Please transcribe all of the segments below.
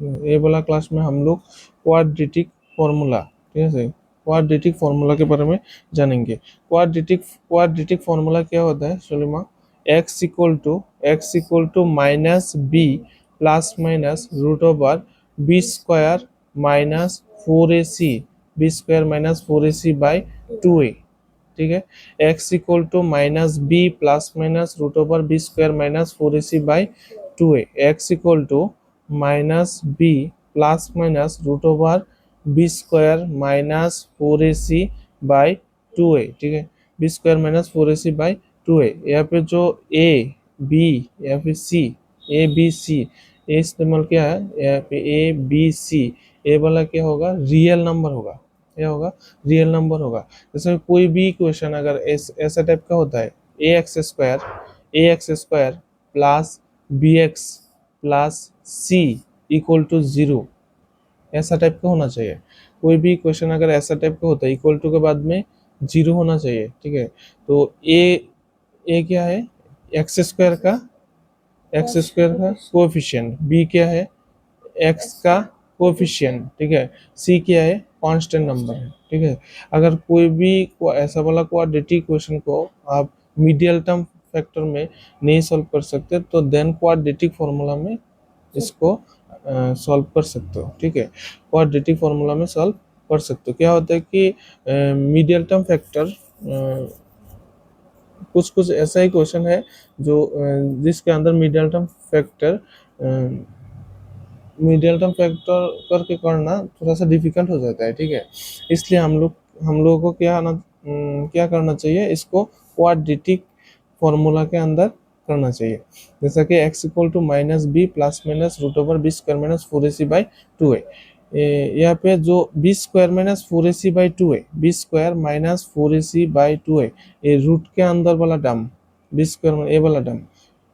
ये वाला क्लास में हम लोग क्वाड्रेटिक फॉर्मूला, ठीक है, क्वाड्रेटिक फॉर्मूला के बारे में जानेंगे। क्वाड्रेटिक फॉर्मूला क्या होता है सोलिमा? x equal to minus b plus minus root over b square minus 4ac, b square minus 4ac by 2a, ठीक है। x equal to minus b plus minus root over b square minus 4ac by 2a, x equal to minus b plus minus root over b square minus 4ac by 2a, ठीक है। B square minus 4ac by 2a। यहाँ पे जो a b या फिर c, a b c, ए इस्तेमाल क्या है यहाँ पे, a b c, ए वाला क्या होगा? रियल नंबर होगा। क्या होगा? रियल नंबर होगा। जैसे कोई भी इक्वेशन अगर ऐसा टाइप का होता है, a x square plus b x plus c equal to 0, ऐसा टाइप का होना चाहिए। कोई भी इक्वेशन अगर ऐसा टाइप का होता है, इक्वल टू के बाद में 0 होना चाहिए, ठीक है। तो ए क्या है? एक्स स्क्वायर का कोएफिशिएंट, बी क्या है? एक्स का कोएफिशिएंट, ठीक है। सी क्या है? कांस्टेंट नंबर है, ठीक है। अगर कोई भी ऐसा वाला क्वाड्रेटिक इक्वेशन को आप मीडियल टर्म फैक्टर में नहीं सॉल्व कर सकते, तो देन क्वाड्रेटिक फॉर्मूला में इसको सॉल्व कर सकते हो, ठीक है। क्वाड्रेटिक फॉर्मूला में सॉल्व कर सकते हो। क्या होता है कि मीडियल टर्म फैक्टर, कुछ कुछ ऐसा ही क्वेश्चन है जो जिसके अंदर मीडियल टर्म फैक्टर करके करना थोड़ा सा डिफिकल्ट हो जाता है, ठीक है। इसलिए हम लोगों को क्या करना चाहिए, इसको क्वाड्रेटिक फॉर्मूला के अंदर करना चाहिए। जैसा कि x equal to minus b plus minus root over b square minus 4ac by 2a। यहाँ पे जो b square minus 4ac by 2a, b square minus 4ac by 2a, ये रूट के अंदर वाला टर्म, बी स्क्वायर ए वाला term,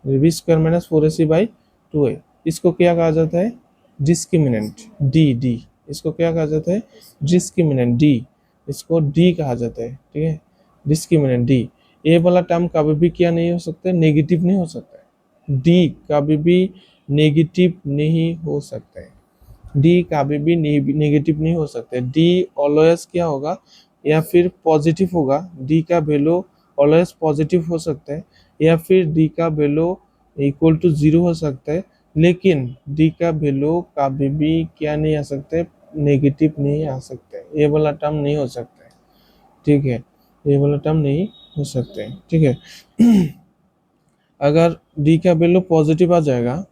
b square minus 4ac by 2a, इसको क्या कहा जाता है? Discriminant, d. इसको क्या कहा जाता है? Discriminant d. इसको डी कहा जाता है, ठीक है। Discriminant D. ए वाला टर्म कभी भी क्या नहीं हो सकता? नेगेटिव नहीं हो सकता है। डी कभी भी नेगेटिव नहीं हो सकता है। डी कभी भी नेगेटिव नहीं हो सकता। डी ऑलवेज क्या होगा? या फिर पॉजिटिव होगा। डी का वैल्यू ऑलवेज पॉजिटिव हो सकता है, या फिर डी का वैल्यू इक्वल टू 0 हो सकता है। लेकिन डी का वैल्यू कभी भी क्या नहीं आ सकता है? नेगेटिव नहीं आ सकता है। ये वाला टर्म नहीं हो सकता है, ठीक है। ये वाला टर्म नहीं हो सकते हैं, ठीक है। अगर डी का वैल्यू पॉजिटिव आ जाएगा,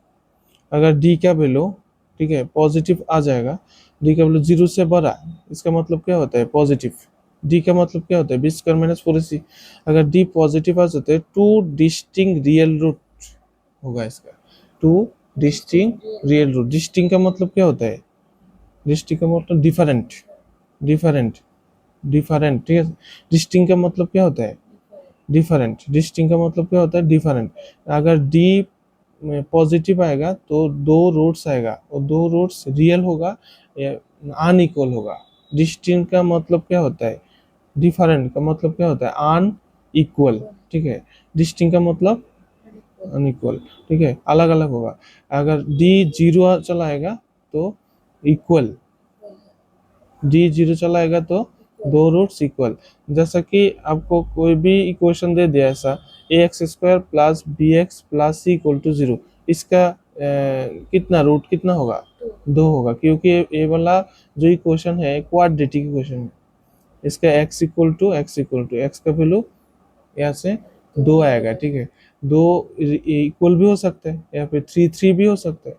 अगर डी का वैल्यू, ठीक है, पॉजिटिव आ जाएगा, डी का वैल्यू 0 से बड़ा, इसका मतलब क्या होता है? पॉजिटिव। डी का मतलब क्या होता है? B square minus 4ac। अगर डी पॉजिटिव आ जाता है, टू डिस्टिंग रियल रूट होगा इसका, two distinct real root. Distinct का मतलब क्या होता है? डिस्टिंग का मतलब डिफरेंट, डिफरेंट, डिफरेंट, ठीक है। डिस्टिंग का मतलब क्या होता है? डिफरेंट। डिस्टिंग का मतलब क्या होता है? डिफरेंट। अगर डी पॉजिटिव आएगा तो दो रूट्स आएगा, और दो रूट्स रियल होगा या अनइक्वल होगा। डिस्टिंक्ट का मतलब क्या होता है? डिफरेंट का मतलब क्या होता है? अनइक्वल, ठीक है। डिस्टिंक्ट का मतलब अनइक्वल, ठीक है, अलग अलग होगा। अगर डी 0 चलाएगा तो इक्वल, डी 0 चलाएगा तो दो रूट्स इक्वल। जैसा कि आपको कोई भी इक्वेशन दे दिया ऐसा, a x square plus b x plus c equal to 0, इसका कितना रूट कितना होगा? 2 होगा, क्योंकि ये वाला जो इक्वेशन है क्वाड्रेटिक इक्वेशन है। इसका एक्स का वैल्यू यहाँ से 2 आएगा, ठीक है। दो इक्वल भी हो सकता है, या फिर 3 भी हो सकता है,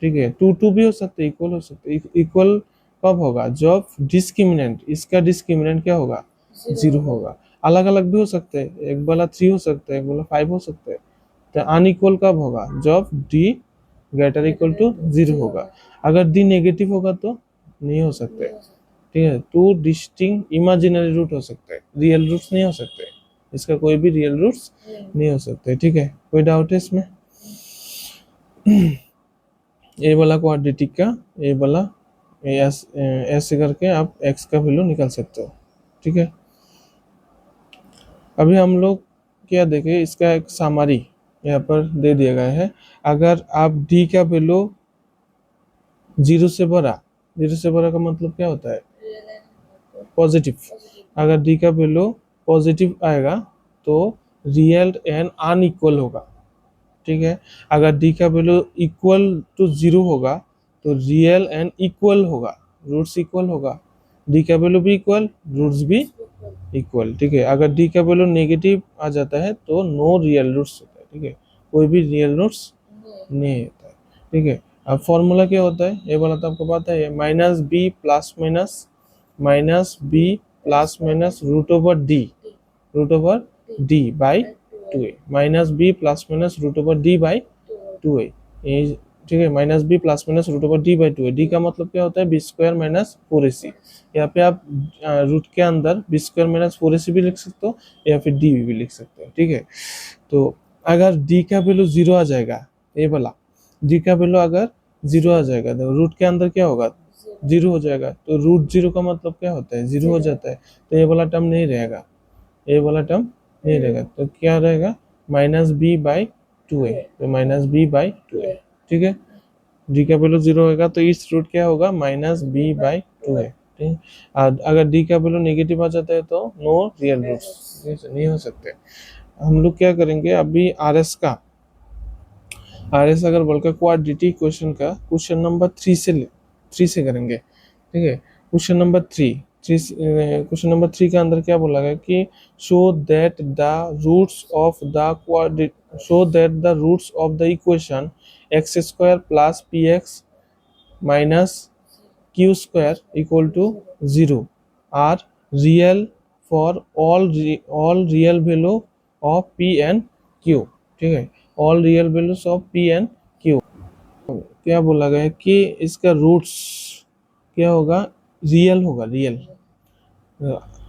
ठीक है। 2 भी हो सकते हैं, इक्वल हो सकते हैं। इक्वल कब होगा? जब डिस्क्रिमिनेंट, इसका डिस्क्रिमिनेंट क्या होगा? 0 होगा। अलग अलग भी हो सकते हैं, एक वाला 3 हो सकता है, एक वाला 5 हो सकता है। तो अनइक्वल कब होगा? जब डी ग्रेटर इक्वल टू 0 होगा। अगर डी नेगेटिव होगा तो नहीं हो सकते, ठीक है। टू डिस्टिंग इमेजिनरी रूट हो सकते हैं, रियल रूट्स नहीं हो सकते। इसका कोई भी रियल रूट्स नहीं हो सकते, ठीक है। कोई डाउट है इसमें? ए वाला क्वाड्रेटिक का, ए वाला ऐसे करके आप एक्स का वैल्यू निकाल सकते हो, ठीक है। अभी हम लोग क्या देखें, इसका एक समरी यहाँ पर दे दिया गया है। अगर आप डी का वैल्यू जीरो से बड़ा, जीरो से बड़ा का मतलब क्या होता है? पॉजिटिव। अगर डी का वैल्यू पॉजिटिव आएगा तो रियल एंड अनइक्वल होगा, ठीक है। अगर डी का वैल्यू इक्वल टू जीरो होगा तो रियल एंड इक्वल होगा, रूट्स इक्वल होगा। डी का वैल्यू भी इक्वल, रूट्स भी इक्वल, ठीक है। अगर डी का वैल्यू नेगेटिव आ जाता है तो नो रियल रूट्स होता है, ठीक है, कोई भी रियल रूट्स नहीं होता है, ठीक है। अब फॉर्मूला क्या होता है ये वाला तो आपको पता है, minus b plus minus root over d by two a, minus b plus minus root over d by two a, ठीक है। Minus b plus minus root over d by two a, d का मतलब क्या होता है? B square minus four a c. यहाँ पे आप रूट के अंदर b square minus four a c भी लिख सकते हो या फिर डी भी लिख सकते हो, ठीक है। तो अगर डी का वैल्यू जीरो आ जाएगा, ये वाला डी का वैल्यू अगर जीरो आ जाएगा तो रूट के अंदर क्या होगा? जीरो हो जाएगा। तो रूट जीरो का मतलब क्या होता है? जीरो हो जाता है। तो ये वाला टर्म नहीं रहेगा, ये वाला टर्म नहीं रहेगा, तो क्या रहेगा? माइनस बी बाई टू ए, तो minus B by two a, ठीक है। डी का वैल्यू जीरो होगा तो इस रूट क्या होगा? माइनस बी बाई टू है, ठीक है। और अगर डी का वैल्यू नेगेटिव आ जाता है तो नो रियल रूट्स, नहीं हो सकते। हम लोग क्या करेंगे अभी? आर एस अगर बोल का क्वाड्रेटिक क्वेश्चन का क्वेश्चन नंबर थ्री से करेंगे, ठीक है। Question number question number three के अंदर क्या बोला गया कि show that the roots of the equation x square plus p x minus q square equal to zero are real for all real value of p and q, ठीक है। All real values of p and q. क्या बोला गया है कि इसका roots क्या होगा? रियल होगा, रियल।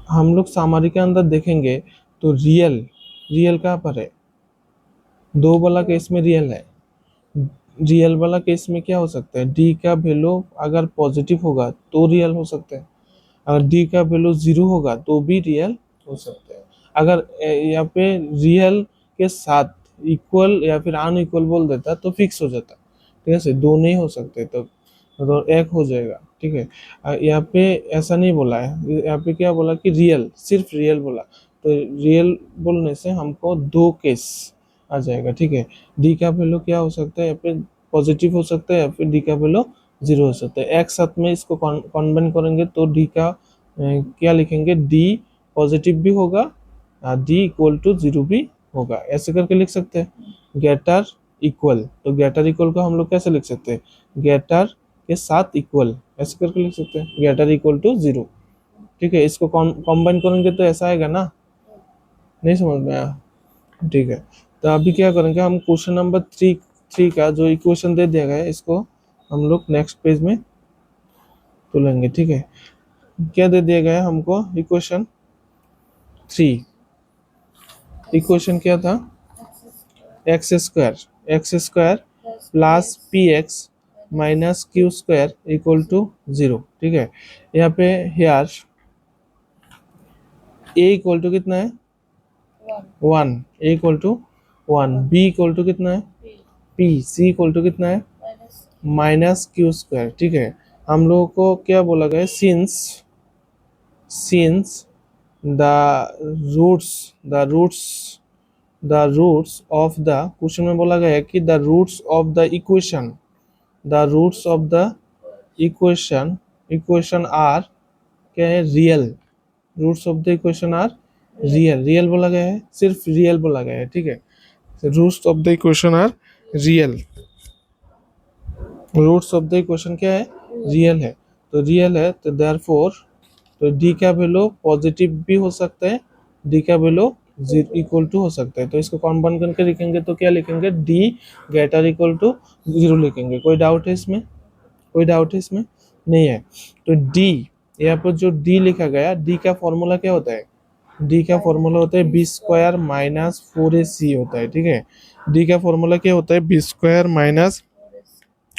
हम लोग सामारी के अंदर देखेंगे तो रियल रियल कहाँ पर है? दो वाला केस में रियल है। रियल वाला केस में क्या हो सकता है? डी का वैल्यू अगर पॉजिटिव होगा तो रियल हो सकता है, अगर डी का वैल्यू जीरो होगा तो भी रियल हो सकता है। अगर यहाँ पे रियल के साथ इक्वल या फिर अनइक्वल बोल देता तो फिक्स हो जाता, ठीक है। दो नहीं हो सकते तो एक हो जाएगा, ठीक है। यहाँ पे ऐसा नहीं बोला है, यहाँ पे क्या बोला कि रियल, सिर्फ रियल बोला। तो रियल बोलने से हमको दो केस आ जाएगा, ठीक है। डी का वैल्यू क्या हो सकता है? यहाँ पे पॉजिटिव हो सकता है या फिर डी का वैल्यू जीरो हो सकता है। एक साथ में इसको कॉम्बाइन करेंगे तो डी का क्या लिखेंगे? डी पॉजिटिव भी होगा, डी इक्वल टू जीरो भी होगा, ऐसे करके लिख सकते हैं। गेटर इक्वल, तो गेटर इक्वल को हम लोग कैसे लिख सकते हैं? गेटर के साथ इक्वल, ऐसे करके लिख सकते हैं, गेटर इक्वल टू जीरो, ठीक है। इसको कॉम्बाइन करेंगे तो ऐसा आएगा ना? नहीं समझ में आया? ठीक है। तो अभी क्या करेंगे हम? क्वेश्चन नंबर थ्री का जो इक्वेशन दे दिया गया है इसको हम लोग नेक्स्ट पेज में तुलेंगे, ठीक है। क्या दे दिया गया है हमको? Equation three. इक्वेशन क्या था? X square plus p x minus q square equal to zero, ठीक है। यहाँ पे हेयर ए इक्वल टू कितना है? One. A equal to one. B equal to कितना है? पी। सी इक्वल टू कितना है? माइनस क्यू स्क्वायर, ठीक है। हम लोगों को क्या बोला गया? Since the roots of the question में बोला गया है कि the roots of the equation are क्या है? Real. Roots of the equation are real. Real बोला गया है, सिर्फ रियल बोला गया है, ठीक है। Roots of the equation are real. Roots of the equation क्या है? रियल है। तो रियल है तो देयरफॉर तो डी का वैल्यू पॉजिटिव भी हो सकता है, डी का वैल्यू इक्वल टू हो सकता है। तो इसको कॉम्बाइन करके लिखेंगे तो क्या लिखेंगे? D greater equal to zero लिखेंगे। कोई डाउट है इसमें? कोई डाउट है इसमें? नहीं है। तो डी, यहाँ पर जो डी लिखा गया, डी का फॉर्मूला क्या होता है? डी का फॉर्मूला होता है b square minus four a सी होता है, ठीक है। डी का फॉर्मूला क्या होता है? B square minus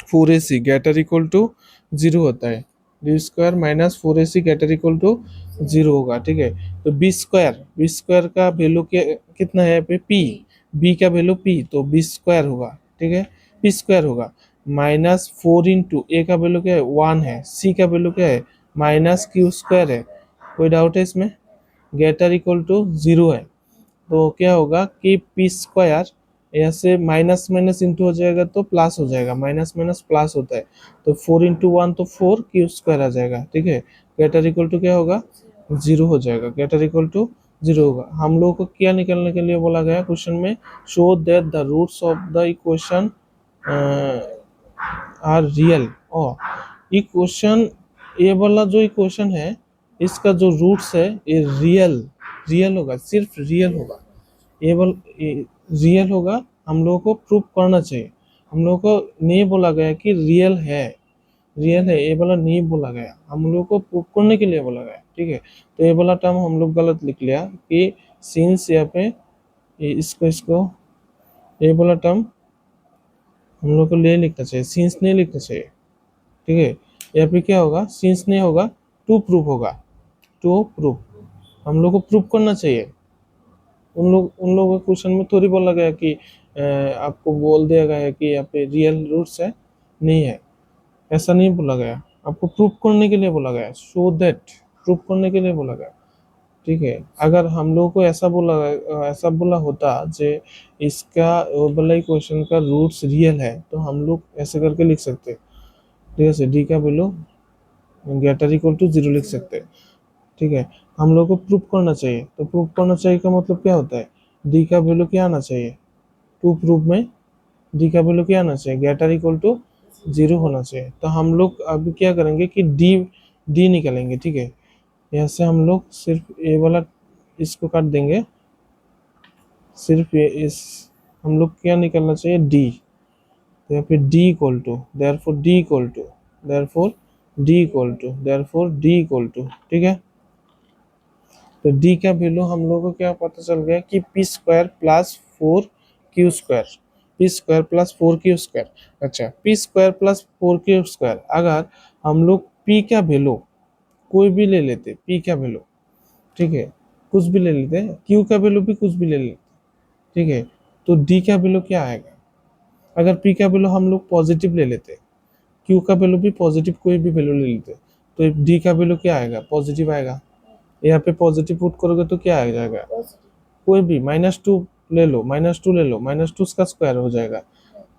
four a c greater equal to zero होता है। B square minus four a c greater equal to zero होगा, ठीक है। तो बी स्क्वायर का वैल्यू कितना है? पे पी। बी का वैल्यू पी, तो बी स्क्वायर होगा, ठीक है। पी स्क्वायर होगा। -4 इंटू ए का वैल्यू क्या है 1 है, सी का वैल्यू क्या है -q² है। कोई डाउट है इसमें? ग्रेटर इक्वल टू 0 है, तो क्या होगा कि पी स्क्वायर यहाँ से माइनस माइनस इंटू हो जाएगा तो प्लस हो जाएगा, माइनस माइनस प्लस होता है, तो 4 इंटू 1 तो 4 q² आ जाएगा। ठीक है, ग्रेटर इक्वल टू क्या होगा 0 हो जाएगा, ग्रेटर इक्वल टू 0 होगा। हम लोगों को क्या निकालने के लिए बोला गया क्वेश्चन में? Show that the roots of the equation are real. और इक्वेशन, ये वाला जो इक्वेशन है इसका जो रूट्स है ये रियल रियल होगा, सिर्फ रियल होगा, ये रियल होगा। हम लोगों को प्रूव करना चाहिए, हम लोगों को नहीं बोला गया कि रियल है, रियल है ये वाला नहीं बोला गया, हम लोगों को प्रूव करने के लिए बोला गया। ठीक है, तो ये वाला टर्म हम लोग गलत लिख लिया कि सिंस यहाँ पे इसको ये वाला टर्म हम लोग को ले लिखना चाहिए, सिंस नहीं लिखना चाहिए। ठीक है, यहाँ पे क्या होगा, सिंस नहीं होगा, टू प्रूफ होगा, टू प्रूफ। हम लोग को प्रूफ करना चाहिए। उन लोगों के क्वेश्चन में थोड़ी बोला गया कि आपको बोल दिया गया है कि यहाँ पे रियल रूट्स है, नहीं है, ऐसा नहीं बोला गया। आपको प्रूफ करने के लिए बोला गया, शो दैट, प्रूफ करने के लिए बोला गया। ठीक है, अगर हम लोगों को ऐसा बोला होता जे इसका वो वाला इक्वेशन का रूट्स रियल है, तो हम लोग ऐसे करके लिख सकते। ठीक है, डी का वैल्यू ग्रेटर इक्वल टू 0 लिख सकते। ठीक है, हम लोग को प्रूफ करना चाहिए, तो प्रूफ करना चाहिए का मतलब क्या होता है, डी का वैल्यू क्या आना चाहिए, टू प्रूफ में डी का वैल्यू क्या आना चाहिए, ग्रेटर इक्वल टू 0 होना चाहिए। तो हम लोग अभी क्या करेंगे कि डी डी निकालेंगे। ठीक है, यहाँ से हम लोग सिर्फ ए वाला इसको काट देंगे, सिर्फ ये इस हम लोग क्या निकालना चाहिए डी, तो यहाँ पे d equal to therefore d equal to therefore d equal to therefore d equal to. ठीक है, तो डी का वैल्यू हम लोगों को क्या पता चल गया कि P square plus 4q², P square plus 4q²। अच्छा, पी स्क्वायर प्लस 4q², अगर हम लोग पी का वैल्यू कोई भी ले लेते, पी का वैल्यू, ठीक है, कुछ भी ले लेते, क्यू का वैल्यू भी कुछ भी ले लेते, ठीक है, तो डी का वैल्यू क्या आएगा? अगर पी का वैल्यू हम लोग पॉजिटिव ले लेते, क्यू का वैल्यू भी पॉजिटिव कोई भी वैल्यू ले लेते, तो डी का वैल्यू क्या आएगा? पॉजिटिव आएगा। यहाँ पे पॉजिटिव पुट करोगे तो क्या आ जाएगा? कोई भी -2 ले लो, -2 ले लो, -2 का स्क्वायर हो जाएगा।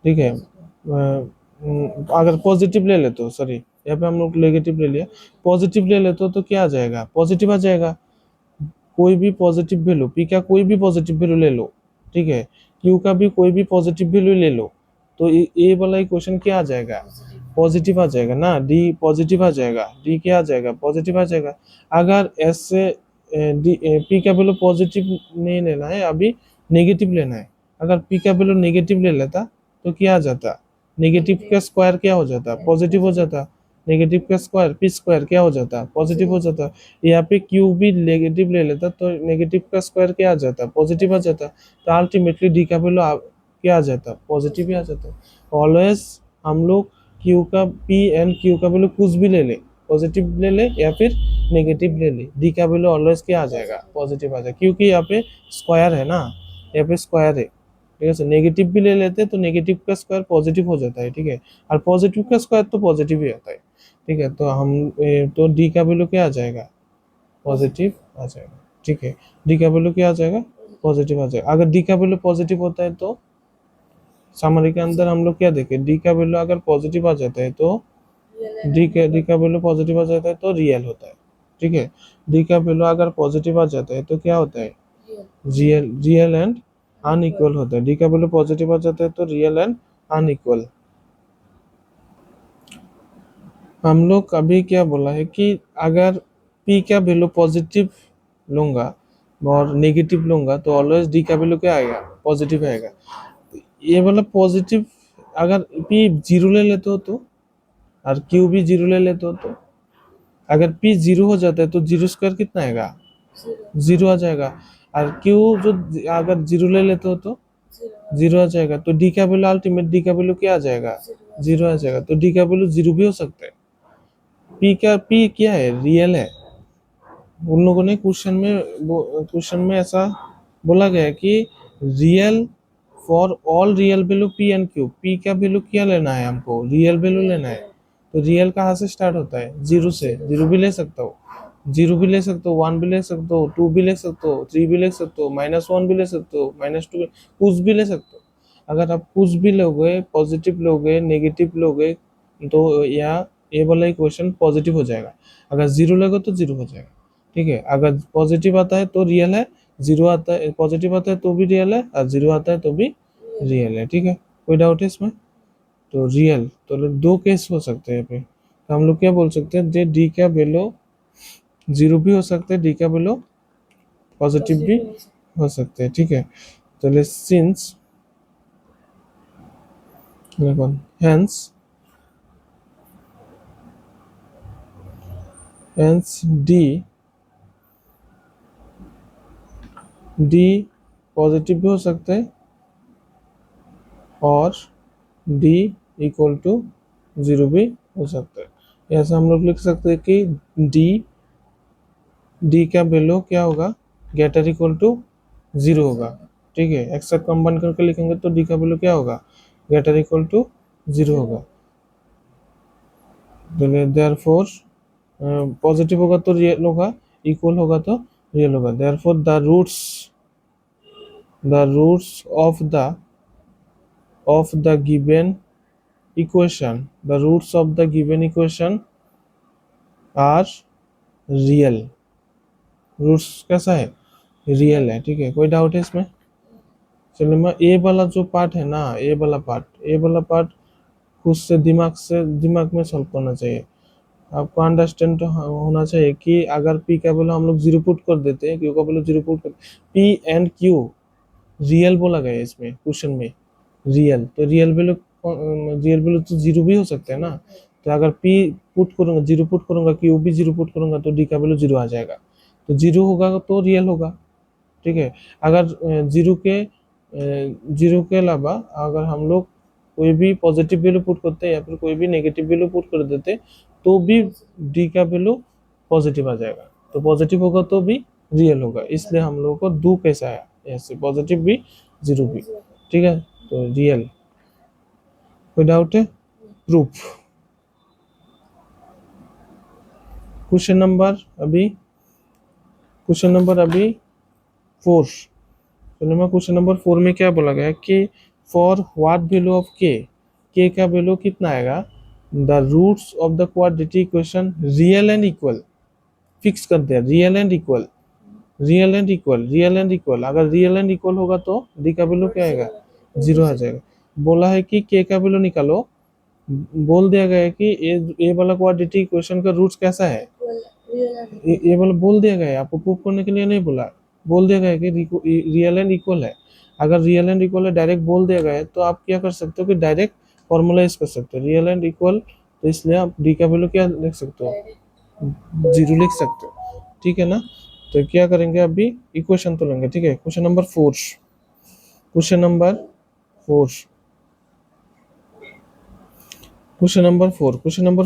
ठीक है, अगर पॉजिटिव ले लेते हो, सॉरी यहाँ पे हम लोग नेगेटिव ले लिया, पॉजिटिव ले लेते हो तो क्या आ जाएगा? पॉजिटिव आ जाएगा। कोई भी पॉजिटिव वैल्यू, पी का कोई भी पॉजिटिव वैल्यू ले लो, ठीक है, क्यू का भी कोई भी पॉजिटिव वैल्यू ले लो, तो ये वाला इक्वेशन क्या आ जाएगा? पॉजिटिव आ जाएगा ना, डी पॉजिटिव आ जाएगा, डी क्या आ जाएगा? पॉजिटिव आ जाएगा। अगर ऐसे डी पी का वैल्यू पॉजिटिव नहीं लेना है, अभी नेगेटिव लेना है। अगर पी का वैल्यू नेगेटिव ले लेता तो क्या आ जाता? नेगेटिव का स्क्वायर क्या हो जाता? पॉजिटिव हो जाता। नेगेटिव का स्क्वायर पी स्क्वायर क्या हो जाता? पॉजिटिव हो जाता। यहाँ पे क्यू भी नेगेटिव ले लेता तो नेगेटिव का स्क्वायर क्या आ जाता? पॉजिटिव आ जाता। तो अल्टीमेटली डी का वैल्यू क्या आ जाता? पॉजिटिव ही आ जाता। ऑलवेज हम लोग क्यू का पी एंड क्यू का वैल्यू कुछ भी ले ले, पॉजिटिव ले ले या फिर नेगेटिव ले ले, डी का वैल्यू ऑलवेज क्या आ जाएगा? पॉजिटिव आ जाएगा, क्योंकि यहाँ पे स्क्वायर है ना, यहाँ पे स्क्वायर है। ठीक है, नेगेटिव भी ले लेते हैं तो नेगेटिव का स्क्वायर पॉजिटिव हो जाता है। ठीक है, और पॉजिटिव का स्क्वायर तो पॉजिटिव ही आता है। ठीक है, तो तो डी का वैल्यू क्या आ जाएगा? पॉजिटिव आ जाएगा। ठीक है, डी का वैल्यू क्या आ जाएगा? पॉजिटिव आ जाएगा। अगर डी का वैल्यू पॉजिटिव होता है तो समरी के अंदर हम लोग क्या देखें, डी का वैल्यू अगर पॉजिटिव आ जाता है तो डी का वैल्यू पॉजिटिव आ जाता है तो रियल होता है। ठीक है, डी का वैल्यू अगर पॉजिटिव आ जाता है तो क्या होता है? रियल एंड अनइक्वल होता है। डी का वैल्यू पॉजिटिव आ जाता है तो रियल एंड अनइक्वल। हम लोग अभी क्या बोला है कि अगर पी का वैल्यू पॉजिटिव लूंगा और नेगेटिव लूंगा तो ऑलवेज डी का वैल्यू क्या आएगा? पॉजिटिव आएगा। ये वाला पॉजिटिव, अगर पी 0 ले लेते हो तो, और क्यू भी 0 ले लेते हो तो, अगर पी 0 हो जाता है तो 0² कितना आएगा? 0 आ जाएगा। और क्यू जो अगर 0 ले लेते हो तो 0 आ जाएगा। तो डी का वैल्यू अल्टीमेट डी का वैल्यू क्या आ जाएगा? 0 आ जाएगा। तो डी का वैल्यू 0 भी हो सकता है। पी क्या है? रियल है। उन लोगों ने क्वेश्चन में ऐसा बोला गया कि real for all real value P and Q, P का वैल्यू क्या लेना है हमको, रियल वैल्यू लेना है। तो रियल कहाँ से स्टार्ट होता है, जीरो से, जीरो भी ले सकता हो, जीरो भी ले सकते हो, वन भी ले सकते हो, टू भी ले सकते हो, थ्री भी ले सकते हो, माइनस वन भी ले सकते हो, माइनस टू, कुछ भी ले सकते हो। अगर आप कुछ भी लोगे, पॉजिटिव लोगे, नेगेटिव लोगे, तो या ये वाला इक्वेशन पॉजिटिव हो जाएगा। अगर जीरो लोगे तो जीरो हो जाएगा, ठीक है। अगर पॉजिटिव आता है तो रियल है, जीरो आता है, पॉजिटिव आता है तो भी रियल है, और जीरो आता है तो भी रियल है, ठीक है। कोई डाउट है इसमें? तो रियल, तो दो केस हो सकते हैं यहाँ पे। तो हम लोग क्या बोल सकते हैं, जे डी का वैल्यू जीरो भी हो सकते हैं, डी का वैल्यू पॉजिटिव भी हो सकते हैं, ठीक है। तो since hence hence d positive भी हो सकते हैं और d इक्वल टू जीरो भी हो सकता है। ऐसा हम लोग लिख सकते हैं कि d का वैल्यू क्या होगा, ग्रेटर इक्वल टू जीरो होगा, ठीक है। एक साथ कंबाइन करके लिखेंगे तो d का वैल्यू क्या होगा, ग्रेटर इक्वल टू जीरो होगा। देयरफॉर पॉजिटिव होगा तो रियल होगा, इक्वल होगा तो रियल होगा। Therefore the roots of the given equation are real। Roots कैसा है, रियल है, ठीक है। कोई डाउट है इसमें? चलिए, मैं ए वाला जो पार्ट है ना, ए वाला पार्ट खुद से दिमाग में सॉल्व करना चाहिए। आपको अंडरस्टैंड तो होना चाहिए कि अगर पी का वैल्यू हम लोग जीरो पुट कर देते हैं, क्यू का वैल्यू जीरो पुट कर, पी एंड क्यू रियल बोला गया है इसमें क्वेश्चन में, रियल, तो रियल वैल्यू तो जीरो भी हो सकता है ना। तो अगर पी पुट करूंगा, जीरो पुट करूंगा, क्यू भी जीरो पुट करूंगा, तो डी का वैल्यू जीरो आ जाएगा। तो जीरो होगा तो रियल होगा, ठीक है। अगर जीरो के अलावा अगर हम लोग कोई भी पॉजिटिव वैल्यू पुट करते हैं या फिर कोई भी नेगेटिव वैल्यू पुट कर देते, तो भी डी का वैल्यू पॉजिटिव आ जाएगा। तो पॉजिटिव होगा तो भी रियल होगा, इसलिए हम लोगों को दो केस आया, ऐसे पॉजिटिव भी, जीरो भी, ठीक है। तो रियल। कोई डाउट है? प्रूफ। क्वेश्चन नंबर अभी 4। चलो, मैं क्वेश्चन नंबर 4 में क्या बोला गया कि फॉर व्हाट वैल्यू ऑफ के का वैल्यू कितना आएगा, the roots of the quadratic equation real and equal, fix कर दिया, real and equal, real and equal, real and equal. अगर रियल एंड इक्वल होगा तो डी का वैल्यू क्या आएगा, जीरो आ जाएगा। बोला है कि के का वैल्यू निकालो, बोल दिया गया है कि ए वाला क्वाड्रेटिक इक्वेशन का रूट्स कैसा है, ये वाला बोल दिया गया है, आपको प्रूफ करने के लिए नहीं बोला, बोल दिया गया है कि रियल एंड इक्वल है। अगर रियल एंड इक्वल है, डायरेक्ट बोल दिया गया है, तो आप क्या कर सकते हो कि डायरेक्ट फॉर्मुलाइज कर सकते हो, रियल एंड इक्वल। तो इसलिए आप डी का वैल्यू क्या लिख सकते हो, जीरो लिख सकते हो, ठीक है ना। तो क्या करेंगे, अभी इक्वेशन तो लेंगे, ठीक है। क्वेश्चन नंबर 4 क्वेश्चन नंबर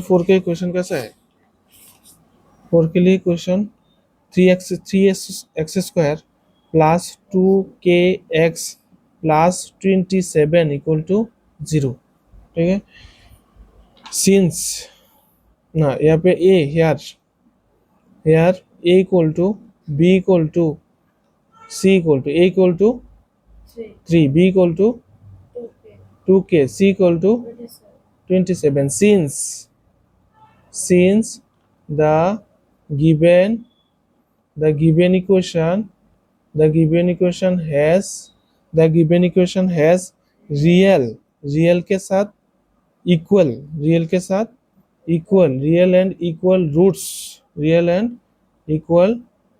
4 के इक्वेशन कैसा है, 4 के लिए question 3x² plus 2kx plus 27 equal to zero, ठीक है। सिंस ना, यहाँ पे a here a equal to b equal to c equal to a equal to 3, b equal to 2k, c equal to 27। Since the given the given equation the given equation has real के साथ equal real and equal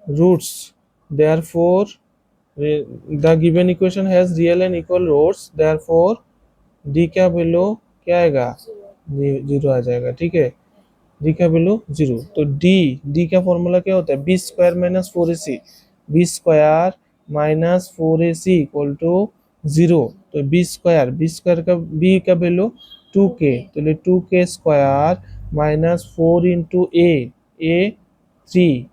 roots. therefore the given equation has real and equal roots, therefore d का value क्या आएगा, zero आ जाएगा, ठीक है। D का वैल्यू जीरो। तो डी का फॉर्मूला क्या होता है, बी² माइनस 4ac, बी² - 4ac इक्वल टू जीरो। तो बी² का बी का वैल्यू 2k, तो 2k² माइनस 4 इंटू ए 3,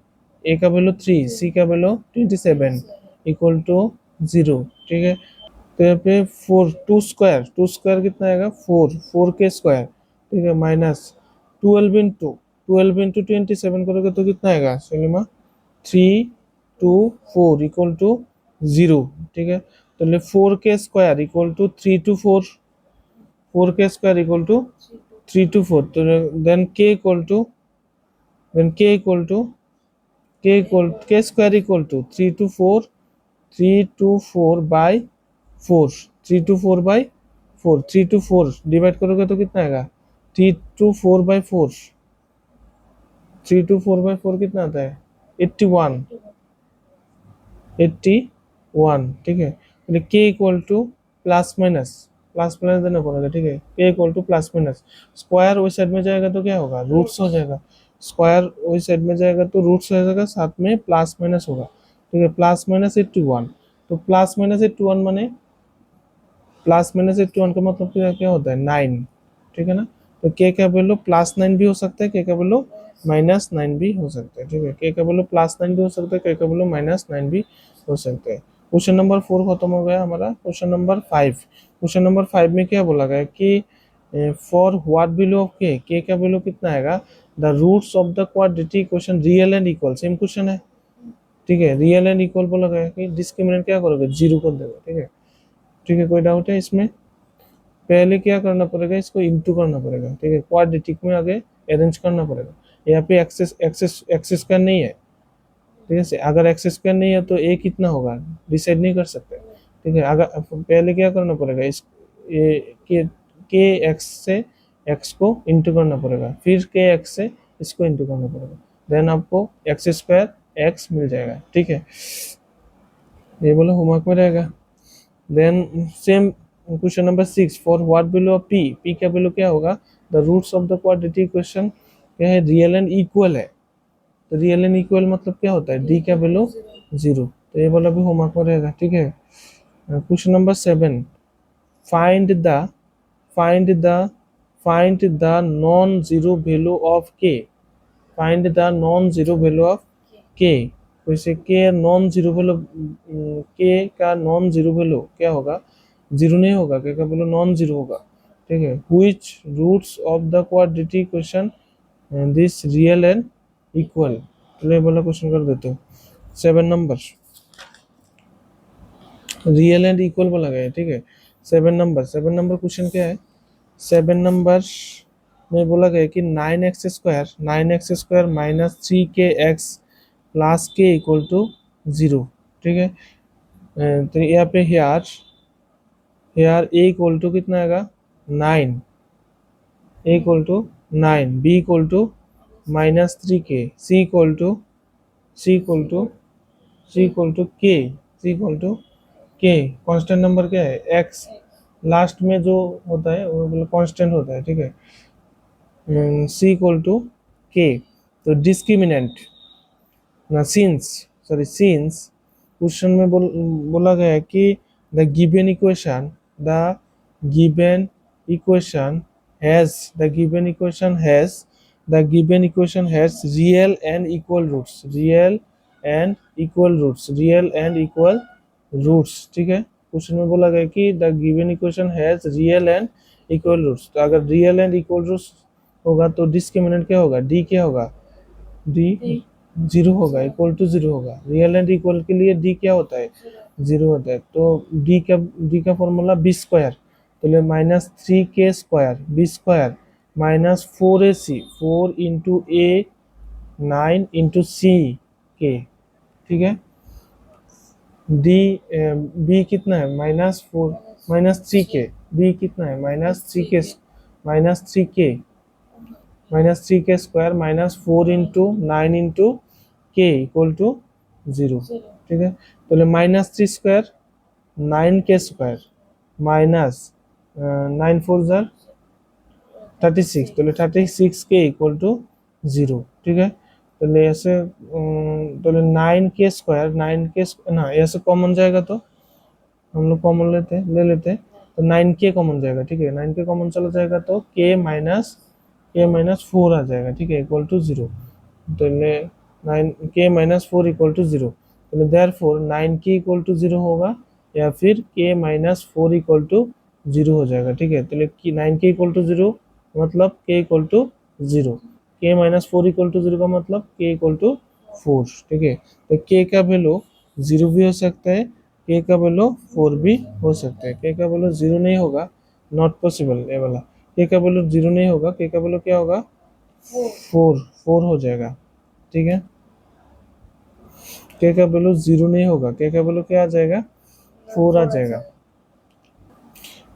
ए का वैल्यू 3, सी का वैल्यू 27 इक्वल टू जीरो, ठीक है। तो यहाँ पे 4 टू स्क्वायर कितना आएगा 4 के स्क्वायर, ठीक है, माइनस 12 इंटू 27 करोगे तो कितना आएगा सलीमा 3 2 4 इक्वल टू 0, ठीक है। तो 4 के स्क्वायर इक्वल टू 3 2 4, 4 के स्क्वायर इक्वल टू 3 2 4, तो then k square equal to 3 to 4 3 to 4 divide करोगे तो कितना आएगा 3 टू 4 3 टू 4 कितना आता है 81, 81, ठीक है। तो के इक्वल टू प्लस माइनस देना पड़ेगा, ठीक है। के equal two plus minus, square उस साइड में जाएगा तो क्या होगा रूट्स हो जाएगा, स्क्वायर उस साइड में जाएगा तो रूट्स हो जाएगा, साथ में प्लस माइनस होगा, ठीक है। प्लस माइनस 81, तो प्लस माइनस 81 माने +81 का मतलब क्या होता है 9, ठीक है ना। तो के का वैल्यू +9 भी हो सकता है, के का वैल्यू -9 भी हो सकता है, ठीक है। के का वैल्यू +9 भी हो सकता है, के का वैल्यू -9 भी हो सकता है। क्वेश्चन नंबर 4 खत्म हो गया हमारा। क्वेश्चन नंबर 5 में क्या बोला गया कि फॉर व्हाट वैल्यू ऑफ के का वैल्यू कितना आएगा the roots of the quadratic equation real and equal, same question है, ठीक है। रियल एंड इक्वल बोला गया कि डिस्क्रिमिनेंट क्या करोगे 0 कर देगा, ठीक है, ठीक है। कोई डाउट है इसमें? पहले क्या करना पड़ेगा, इसको इंटू करना पड़ेगा, ठीक है, क्वाड्रेटिक में आगे अरेंज करना पड़ेगा। यहाँ पे एक्स स्क्वायर नहीं है, ठीक है। अगर एक्स स्क्वायर नहीं है तो ए कितना होगा डिसाइड नहीं कर सकते, ठीक है। अगर पहले क्या करना पड़ेगा, इस के एक्स से एक्स को इंटू करना पड़ेगा, फिर के एक्स से इसको इंटू करना पड़ेगा, देन आपको एक्स स्क्वायर एक्स मिल जाएगा, ठीक है। ये बोला होमवर्क में रहेगा। Then same question number 6 for what value of p का वैल्यू क्या होगा the roots of the quadratic equation क्या है रियल एंड इक्वल है, तो रियल एंड इक्वल मतलब क्या होता है डी का वैल्यू 0, तो ये वाला भी होमवर्क में रहेगा, ठीक है। Question number 7 find the find the find the non zero value of k, find the non zero value of k, वैसे के नॉन जीरो वैल्यू, के का नॉन जीरो वैल्यू क्या होगा जीरो नहीं होगा, के का वैल्यू नॉन जीरो होगा, ठीक है। Which roots of the quadratic equation this real and equal, तो ये वाला क्वेश्चन कर देते हो। 7 नंबर रियल एंड इक्वल बोला गया है, ठीक है। 7 नंबर क्वेश्चन क्या है, 7 नंबर में बोला गया कि 9x² माइनस 3kx प्लस के इक्वल टू 0, ठीक है। तो यहाँ पे हेयर ए इक्वल टू कितना आएगा 9, a equal to 9, b equal to -3k, c equal to k, constant number क्या है एक्स, लास्ट में जो होता है वो मतलब कांस्टेंट होता है, ठीक है। सी इक्वल टू के, तो डिस्क्रिमिनेंट सिंस क्वेश्चन में बोला गया है कि the given equation has real and equal roots, ठीक है। क्वेश्चन में बोला गया कि the given equation has real and equal roots, तो अगर रियल एंड इक्वल रूट्स होगा तो डिस्क्रिमिनेंट क्या होगा डी क्या होगा, डी 0 होगा, इक्वल टू 0 होगा। रियल एंड इक्वल के लिए डी क्या होता है 0 होता है, तो डी का फॉर्मूला बी स्क्वायर, तो ले -3k² b square minus 4ac 4 into a 9 into c k, ठीक है। डी बी कितना है -3k, बी कितना है -3k² -4 इंटू 9 इंटू के इक्वल टू 0, ठीक है। तो -3² 9k² माइनस 9 4 जार 36, तो 36k इक्वल टू 0, ठीक है। तो ऐसे तो 9k² ना ऐसे कॉमन जाएगा तो हम लोग कॉमन ले लेते हैं, तो 9k कॉमन जाएगा, ठीक है। 9k कॉमन चला जाएगा तो k-4 आ जाएगा, ठीक है, इक्वल टू 0, तो 9k-4 इक्वल टू 0, तो देयरफॉर 9k इक्वल टू 0 होगा या फिर k माइनस 4 इक्वल टू 0 हो जाएगा। ठीक है, तो 9k इक्वल टू 0 मतलब k equal to 0, k minus 4 equal to 0 का मतलब k इक्वल टू 4। ठीक है, तो k का वैल्यू 0 भी हो सकता है, k का वैल्यू 4 भी हो सकता है। k का वैल्यू 0 नहीं होगा, नॉट पॉसिबल ये वाला। k का वैल्यू 0 नहीं होगा, k का वैल्यू क्या होगा, 4 हो जाएगा। ठीक है, k का वैल्यू 0 नहीं होगा, k का वैल्यू क्या आ जाएगा, 4 आ जाएगा।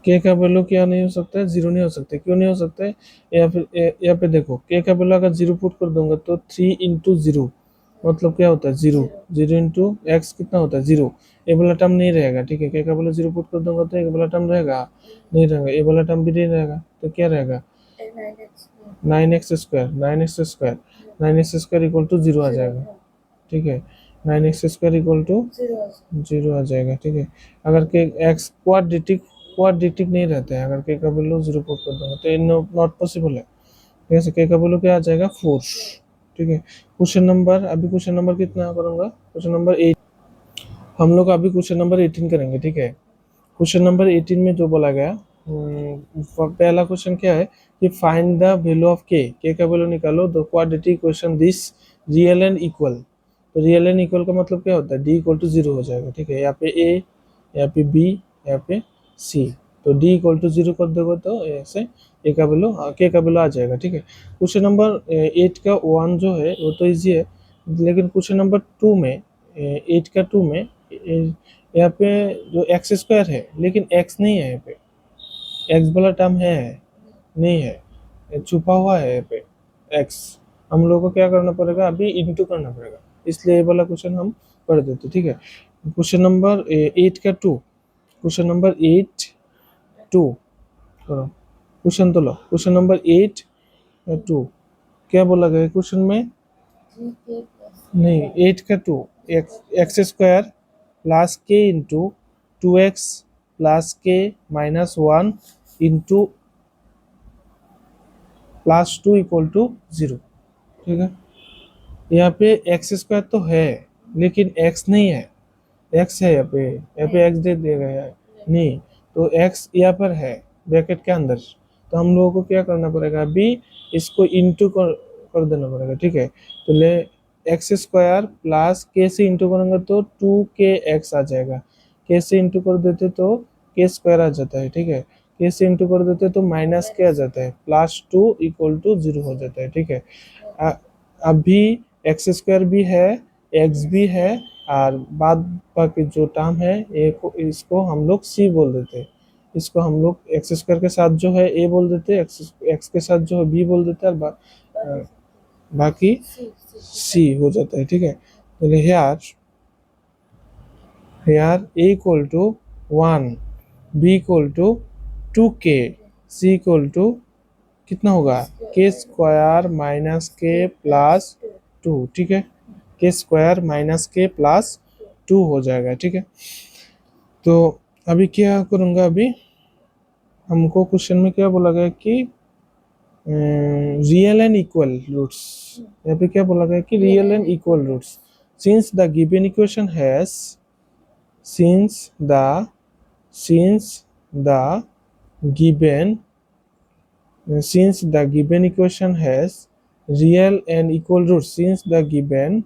k का वैल्यू क्या नहीं हो सकता है, 0 नहीं हो सकता। क्यों नहीं हो सकता है, या फिर यहाँ पे देखो, k का वैल्यू अगर 0 पुट कर दूंगा तो 3 इंटू 0 मतलब क्या होता है, 0। 0 इंटू एक्स कितना होता है, 0। ये वाला टर्म नहीं रहेगा। ठीक है, k का वैल्यू 0 पुट कर दूंगा तो ये वाला टर्म रहेगा, नहीं रहेगा। ये वाला टर्म भी नहीं रहेगा, तो क्या रहेगा, 9x square, 9x square, 9x square equal to 0 आ जाएगा। ठीक है, 9x स्क्वायर इक्वल टू 0 आ जाएगा। ठीक है, अगर के एक्स क्वाड्रेटिक नहीं रहता है, अगर के का वैल्यू 0 पुट कर दूंगा तो ये नॉट पॉसिबल है। जैसे के का वैल्यू क्या आ जाएगा, 4। ठीक है, क्वेश्चन नंबर कितना करूंगा, क्वेश्चन नंबर 8। हम लोग अभी क्वेश्चन नंबर 18 करेंगे। ठीक है, क्वेश्चन नंबर 18 में जो बोला गया, पहला क्वेश्चन क्या है कि फाइंड द वैल्यू ऑफ के का वैल्यू निकालो the quadratic equation this real and equal. तो रियल एंड इक्वल का मतलब क्या होता है, डी इक्वल टू 0 हो जाएगा। ठीक है, यहाँ पे ए, यहाँ पे बी, यहाँ पे सी, तो डी इक्वल टू 0 कर दोगे तो ऐसे ए का वैल्यू, के का वैल्यू आ जाएगा। ठीक है, क्वेश्चन नंबर 8 का 1 जो है वो तो इजी है, लेकिन क्वेश्चन नंबर 2 में, 8 का 2 में यहाँ पे जो एक्स स्क्वायर है, लेकिन एक्स नहीं है यहाँ पे, एक्स वाला टर्म है नहीं है, ये छुपा हुआ है यहाँ पे एक्स। हम लोगों को क्या करना पड़ेगा, अभी इंटू करना पड़ेगा, इसलिए ये वाला क्वेश्चन हम कर देते। ठीक है, क्वेश्चन नंबर 8 का 2, क्वेश्चन नंबर 8 2 करो, क्वेश्चन तो लो, क्वेश्चन नंबर 8 2 क्या बोला गया क्वेश्चन में, नहीं 8 का 2, x square plus k into 2x plus k minus 1 into plus 2 equal to 0। ठीक है, यहाँ पे एक्स स्क्वायर तो है लेकिन एक्स नहीं है, एक्स है यहाँ पे एक्स दे दिया गया है नहीं, तो एक्स यहाँ पर है ब्रैकेट के अंदर। तो हम लोगों को क्या करना पड़ेगा, अभी इसको इंटू कर देना पड़ेगा। ठीक है, तो ले एक्स स्क्वायर प्लस के से इंटू करेंगे तो 2kx आ जाएगा, के से इंटू कर देते तो के स्क्वायर आ जाता है। ठीक है, के से इंटू कर देते तो माइनस के आ जाता है, प्लस 2 इक्वल टू 0 हो जाता है। ठीक है, अभी एक्स स्क्वायर भी है, एक्स भी है, और बाद बाकी जो टर्म है इसको हम लोग सी बोल देते हैं। इसको हम लोग एक्स स्क्वायर के साथ जो है ए बोल देते हैं, एक्स के साथ जो है बी बोल देते हैं, और बाकी सी हो जाता है। ठीक है, तो here a equal to 1, b equal to 2k, c equal to कितना होगा, के स्क्वायर माइनस के प्लस 2। ठीक है, के स्क्वायर माइनस के प्लस 2 हो जाएगा। ठीक है, तो अभी क्या करूँगा, अभी हमको क्वेश्चन में क्या बोला गया कि रियल एंड इक्वल रूट्स, यहाँ पे क्या बोला गया कि real and equal roots since the given equation has, since the given since the given equation has real and equal roots, since the given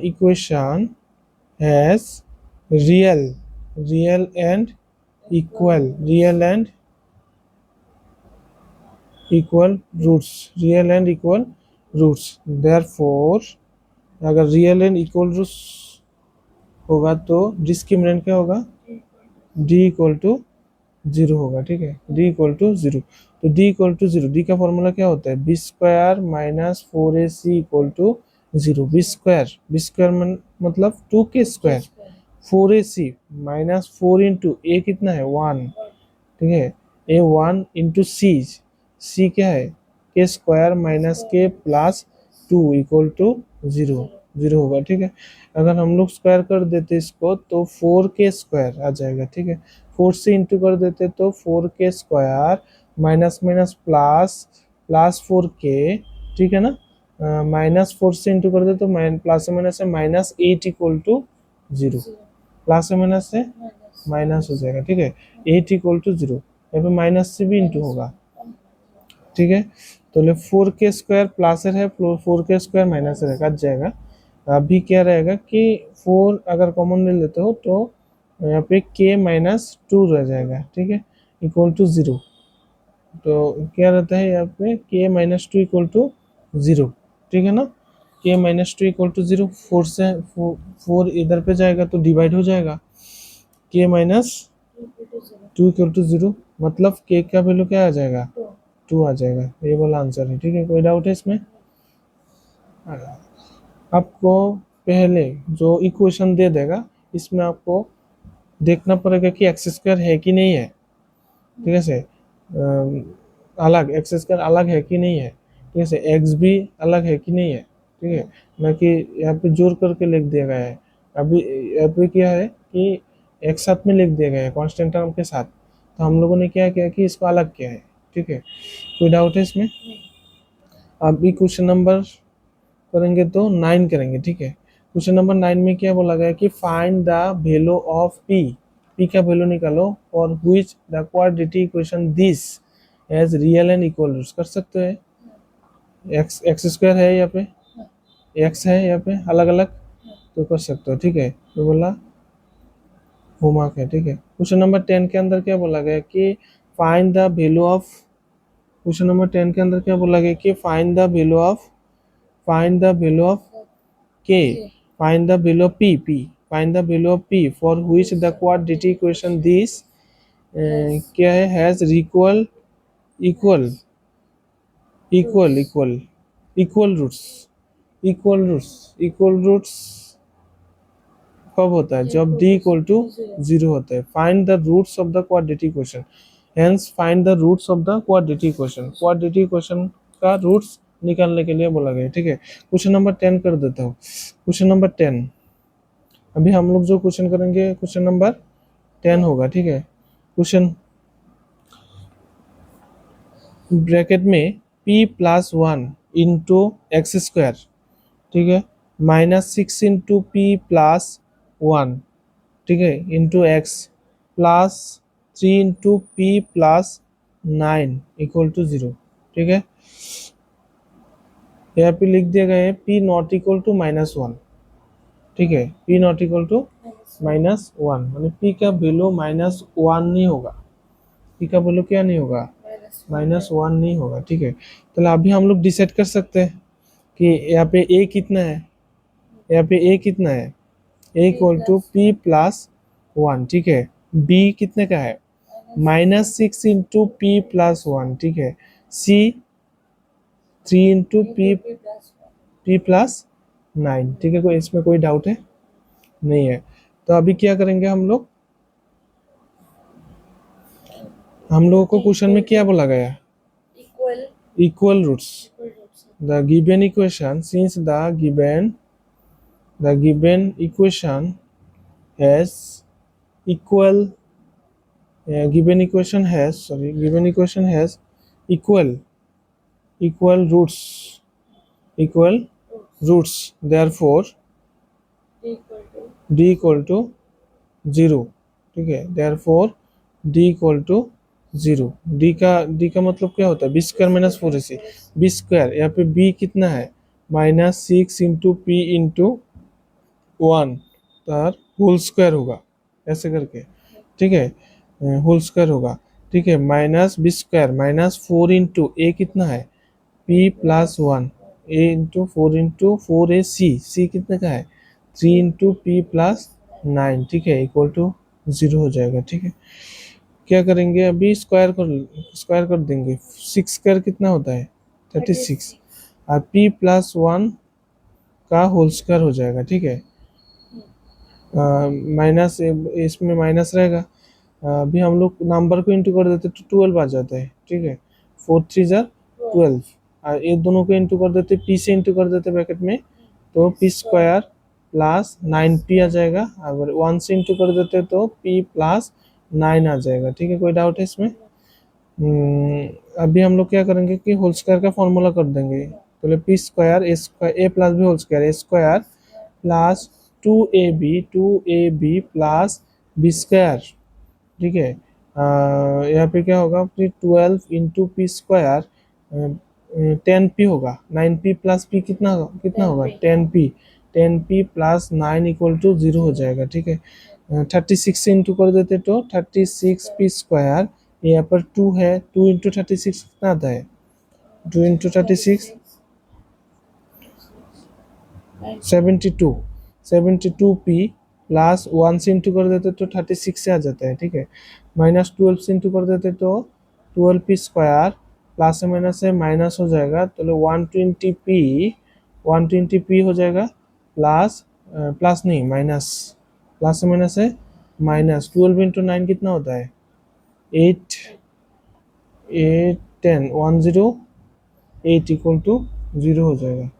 equation has real and equal roots, real and equal roots, therefore अगर real and equal roots होगा तो discriminant क्या होगा, D equal to 0 होगा। ठीक है, D equal to 0, तो d equal to 0, d का फॉर्मूला क्या होता है, b square minus 4ac equal to 0। B square मतलब 2k square, 4ac minus 4 into ए कितना है 1। ठीक है, ए 1 इंटू सी क्या है, के स्क्वायर माइनस के प्लस 2 इक्वल टू 0 होगा। ठीक है, अगर हम लोग स्क्वायर कर देते इसको तो 4k स्क्वायर आ जाएगा। ठीक है, 4 से इंटू कर देते तो 4k square minus minus plus 4k। ठीक है ना, माइनस 4 से इंटू कर दे तो प्लस माइनस है माइनस 8 इक्वल टू 0। प्लस से माइनस से माइनस हो जाएगा, ठीक है। 8 इक्वल टू 0, यहाँ पे माइनस से भी इंटू होगा, ठीक है। तो 4k² प्लस है, 4k² माइनस है, कट जाएगा। अभी क्या रहेगा कि 4 अगर कॉमन ले लेते हो तो यहाँ पे k माइनस 2 रह जाएगा, ठीक है, इक्वल टू 0। तो क्या रहता है यहाँ पे k माइनस 2 इक्वल टू 0, ठीक है ना। k माइनस 2 इक्वल टू 0, 4 से 4 इधर पे जाएगा तो डिवाइड हो जाएगा, k माइनस 2 इक्वल टू 0, मतलब k का वैल्यू क्या आ जाएगा, 2 आ जाएगा। ये वाला आंसर है, ठीक है। कोई डाउट है इसमें? आपको पहले जो इक्वेशन दे देगा इसमें आपको देखना पड़ेगा कि x² है कि नहीं है, ठीक है से अलग x² अलग है कि नहीं है, ठीक है से x भी अलग है कि नहीं है, ठीक है ना, कि यहाँ पे जोड़ करके लिख दिया गया है। अभी यहाँ पे क्या है कि एक साथ में लिख दिया गया है कांस्टेंट टर्म के साथ, तो हम लोगों ने क्या किया कि इसको अलग किया है, ठीक है। कोई डाउट है इसमें? अभी क्वेश्चन नंबर करेंगे तो 9 करेंगे, ठीक है। क्वेश्चन नंबर 9 में क्या बोला गया कि find the value of p, p का वैल्यू निकालो for which the quadratic equation this as real and equal roots. कर सकते हैं, x² है यहाँ पे, x है यहाँ पे अलग अलग, तो कर सकते हो, ठीक है। तो बोला होमवर्क है, ठीक है। क्वेश्चन नंबर 10 के अंदर क्या बोला गया कि find the value of, question number 10 के अंदर क्या बोला गया कि find the value of, find the value of k, find the value of p, find the value of p for which the quadratic equation this क्या है has equal equal equal equal equal roots, equal roots, equal roots कब होता है, जब d equal to 0 होता है। Find the roots of the quadratic equation, hence find the roots of the quadratic equation, quadratic equation का roots निकालने के लिए बोला गया, ठीक है। क्वेश्चन नंबर 10 कर देता हूँ। क्वेश्चन नंबर 10, अभी हम लोग जो क्वेश्चन करेंगे क्वेश्चन नंबर 10 होगा, ठीक है। क्वेश्चन ब्रैकेट में p प्लस 1 इंटू x², ठीक है, माइनस 6 इंटू p प्लस 1, ठीक है, into x plus 3 into p plus 9 equal to 0, ठीक है। यहाँ पे लिख दिया गया है p नॉट इक्वल टू -1, ठीक है, p नॉट इक्वल टू -1, माने p का वैल्यू -1 नहीं होगा, p का वैल्यू क्या नहीं होगा, -1 नहीं होगा, ठीक है। तो अभी हम लोग डिसाइड कर सकते हैं कि यहाँ पे a कितना है, यहाँ पे a कितना है, a equal to p plus 1, ठीक है। b कितने का है, -6 इंटू p प्लस 1, ठीक है। c 3 इंटू p प्लस 9, ठीक है। कोई इसमें कोई डाउट है? नहीं है। तो अभी क्या करेंगे हम लोग, हम लोगों को क्वेश्चन में क्या बोला गया, equal roots the given equation, since the given equation has equal given equation has equal roots, therefore d equal to 0, ठीक है। therefore d equal to 0, d का मतलब क्या होता है, b² माइनस 4ac, b², यहाँ पे b कितना है, -6 इंटू p इंटू 1 तार होल स्क्वायर होगा, ऐसे करके, ठीक है, होल स्क्वायर होगा, ठीक है। -b² -4 इंटू a कितना है, p plus 1, a into 4 into 4ac, c कितने का है, 3 इंटू p प्लस 9, ठीक है, इक्वल टू 0 हो जाएगा, ठीक है। क्या करेंगे अभी, स्क्वायर कर देंगे, 6² कितना होता है, 36, और p प्लस 1 का होल स्क्वायर हो जाएगा, ठीक है। माइनस, इसमें माइनस रहेगा, अभी हम लोग नंबर को इंटू कर देते तो 12 आ जाता है, ठीक है, 4 3 जा 12, और ये दोनों को इंटू कर देते, p से इंटू कर देते ब्रैकेट में, तो p² प्लस 9p आ जाएगा, अगर 1 से इंटू कर देते तो p प्लस 9 आ जाएगा, ठीक है। कोई डाउट है इसमें? अभी हम लोग क्या करेंगे कि होल स्क्वायर का फॉर्मूला कर देंगे, तो p² a plus b whole square, a² plus 2ab plus b square, ठीक है। यहाँ पे क्या होगा, फिर 12 इंटू पी स्क्वायर 10p होगा, 9p प्लस पी कितना होगा 10p, 10p plus 9 equal to 0 हो जाएगा, ठीक है। 36 से इंटू कर देते तो 36p स्क्वायर, यहाँ पर 2 है, 2 इंटू 36 कितना आता है, 2 इंटू 36 72, 72p प्लस 1 से इंटू कर देते तो 36 से आ जाता है, ठीक है। माइनस 12 से इंटू कर देते तो 12p स्क्वायर, प्लस से माइनस से माइनस हो जाएगा, तो 120p हो जाएगा, प्लस प्लस नहीं माइनस, प्लस से माइनस है माइनस, 12 इंटू 9 कितना होता है 8, 8 10 108 इक्वल टू 0 हो जाएगा,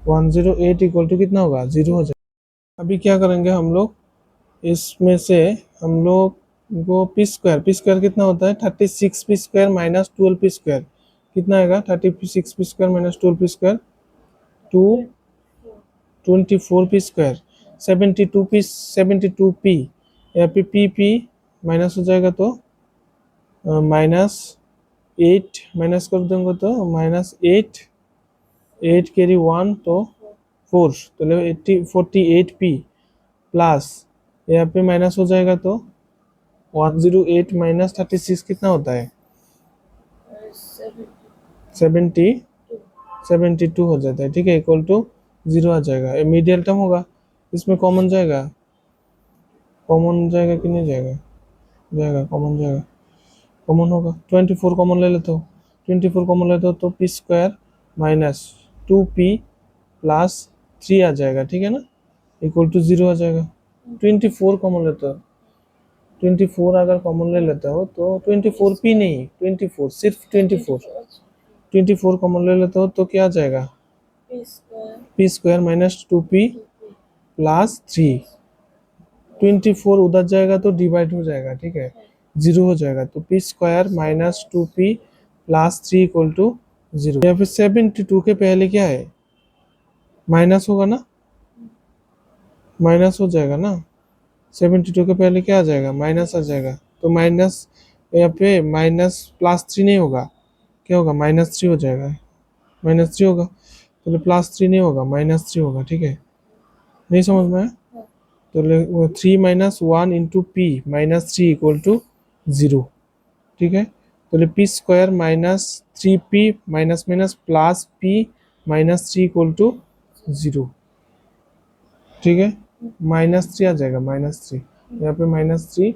108 इक्वल टू कितना होगा 0 हो जाएगा। अभी क्या करेंगे हम लोग, इसमें से हम लोग को पी स्क्वायर कितना होता है 36p square minus 12p square कितना आएगा, 36p square minus 12p square 24p square, 72p यहाँ पे p माइनस हो जाएगा तो माइनस 8 माइनस कर देंगे तो माइनस 8 कैरी 1 तो 4, तो 48p प्लस यहाँ पे माइनस हो जाएगा तो 108 माइनस 36 कितना होता है 72 हो जाता है, ठीक है, इक्वल टू 0 आ जाएगा। मीडियल टर्म होगा, इसमें कॉमन जाएगा कि नहीं जाएगा, कॉमन जाएगा, कॉमन होगा, 24 कॉमन ले लेते हो, 24 कॉमन लेते हो तो p square minus 2p plus 3 आ जाएगा, ठीक है ना, इक्वल टू 0 आ जाएगा। 24 कॉमन लेते हो, 24 अगर कॉमन ले लेते हो तो 24p नहीं 24, सिर्फ 24 कॉमन ले लेते हो तो क्या आ जाएगा P square minus 2p plus 3, 24 उधर जाएगा तो डिवाइड हो जाएगा, ठीक है, 0 हो जाएगा, तो p square minus 2p plus 3 equal to 0। या फिर 72 के पहले क्या है माइनस होगा ना, माइनस हो जाएगा ना, 72 के पहले क्या आ जाएगा माइनस आ जाएगा, तो माइनस यहाँ पे माइनस प्लस 3 नहीं होगा, क्या होगा -3 हो जाएगा, -3 होगा, तो +3 नहीं होगा -3 होगा, ठीक है, नहीं समझ में आया? तो 3 minus 1 into p -3 equal to 0, ठीक है, तो p square minus 3p minus minus plus p -3 equal to 0, ठीक है, -3 आ जाएगा, -3 यहाँ पे -3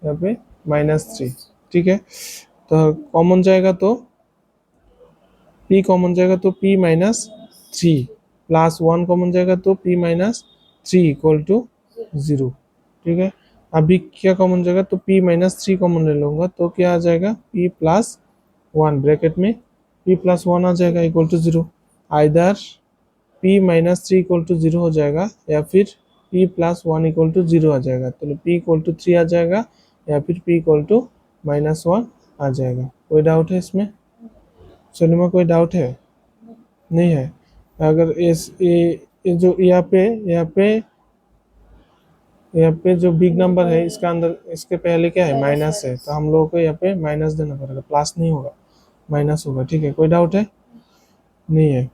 यहाँ पे -3, ठीक है, तो कॉमन जाएगा तो p कॉमन जाएगा तो p -3 प्लस 1 कॉमन जाएगा तो p -3 इक्वल टू 0, ठीक है। अभी क्या कॉमन जाएगा तो p -3 कॉमन ले लूंगा तो क्या आ जाएगा p प्लस 1 ब्रैकेट में p प्लस 1 आ जाएगा equal to 0, either p -3 equal to 0 हो जाएगा या फिर p प्लस 1 इक्वल टू 0 आ जाएगा, तो p इक्वल टू 3 आ जाएगा या फिर p इक्वल टू -1 आ जाएगा। कोई डाउट है इसमें, सलीमा कोई डाउट है नहीं है? अगर इस ये जो यहाँ पे जो बिग नंबर है इसका अंदर इसके पहले क्या है माइनस है, तो हम लोगों को यहाँ पे माइनस देना पड़ेगा, प्लस नहीं होगा माइनस होगा, ठीक है, कोई डाउट है नहीं है?